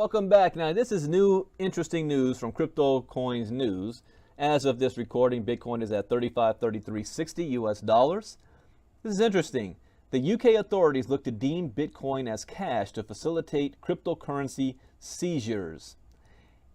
Welcome back. Now, this is new, interesting news from Crypto Coins News. As of this recording, Bitcoin is at 35.3360 US dollars. This is interesting. The UK authorities look to deem Bitcoin as cash to facilitate cryptocurrency seizures.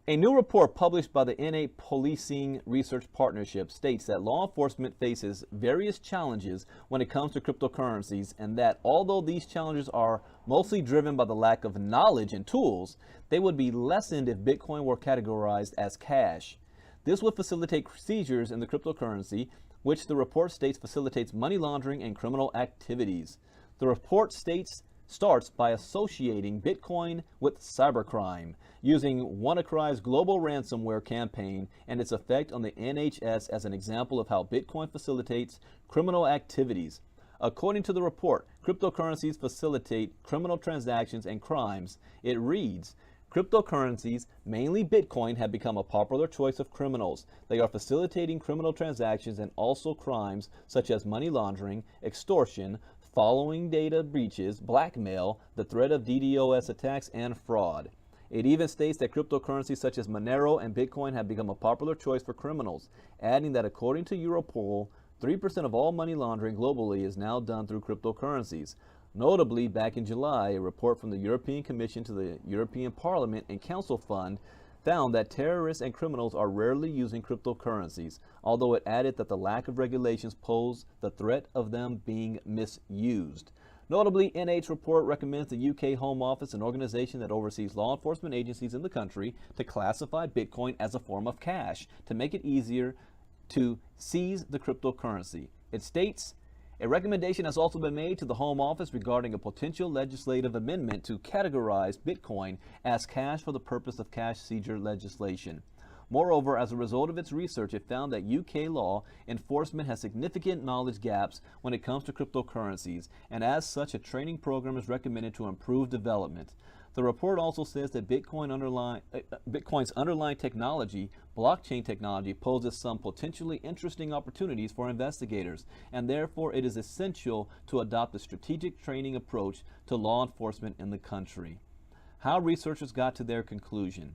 A new report published by the NA Policing Research Partnership states that law enforcement faces various challenges when it comes to cryptocurrencies, and that although these challenges are mostly driven by the lack of knowledge and tools, they would be lessened if Bitcoin were categorized as cash. This would facilitate seizures in the cryptocurrency, which the report states facilitates money laundering and criminal activities. The report starts by associating Bitcoin with cybercrime, using WannaCry's global ransomware campaign and its effect on the NHS as an example of how Bitcoin facilitates criminal activities. According to the report, cryptocurrencies facilitate criminal transactions and crimes. It reads, cryptocurrencies, mainly Bitcoin, have become a popular choice of criminals. They are facilitating criminal transactions and also crimes such as money laundering, extortion, following data breaches, blackmail, the threat of DDoS attacks, and fraud. It even states that cryptocurrencies such as Monero and Bitcoin have become a popular choice for criminals, adding that according to Europol, 3% of all money laundering globally is now done through cryptocurrencies. Notably, back in July, a report from the European Commission to the European Parliament and Council Fund found that terrorists and criminals are rarely using cryptocurrencies, although it added that the lack of regulations pose the threat of them being misused. Notably, NH report recommends the UK Home Office, an organization that oversees law enforcement agencies in the country, to classify Bitcoin as a form of cash to make it easier to seize the cryptocurrency. It states, a recommendation has also been made to the Home Office regarding a potential legislative amendment to categorize Bitcoin as cash for the purpose of cash seizure legislation. Moreover, as a result of its research, it found that UK law enforcement has significant knowledge gaps when it comes to cryptocurrencies, and as such, a training program is recommended to improve development. The report also says that Bitcoin's underlying technology, blockchain technology, poses some potentially interesting opportunities for investigators, and therefore it is essential to adopt a strategic training approach to law enforcement in the country. How researchers got to their conclusion.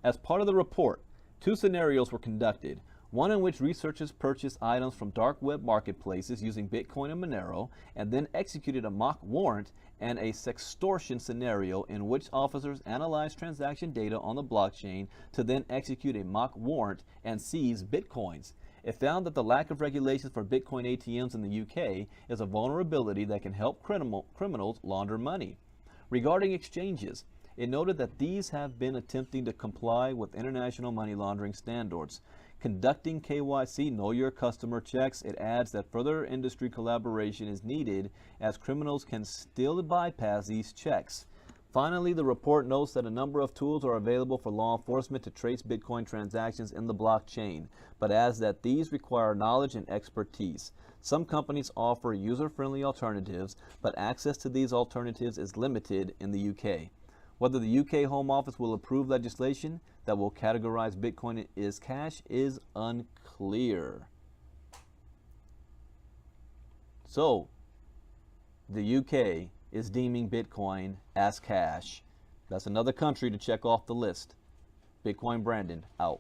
As part of the report, 2 scenarios were conducted. One in which researchers purchased items from dark web marketplaces using Bitcoin and Monero, and then executed a mock warrant, and a sextortion scenario in which officers analyzed transaction data on the blockchain to then execute a mock warrant and seize Bitcoins. It found that the lack of regulations for Bitcoin ATMs in the UK is a vulnerability that can help criminals launder money. Regarding exchanges, it noted that these have been attempting to comply with international money laundering standards. Conducting KYC, Know Your Customer checks, it adds that further industry collaboration is needed as criminals can still bypass these checks. Finally, the report notes that a number of tools are available for law enforcement to trace Bitcoin transactions in the blockchain, but adds that these require knowledge and expertise. Some companies offer user-friendly alternatives, but access to these alternatives is limited in the UK. Whether the UK Home Office will approve legislation that will categorize Bitcoin as cash is unclear. So, the UK is deeming Bitcoin as cash. That's another country to check off the list. Bitcoin Brandon, out.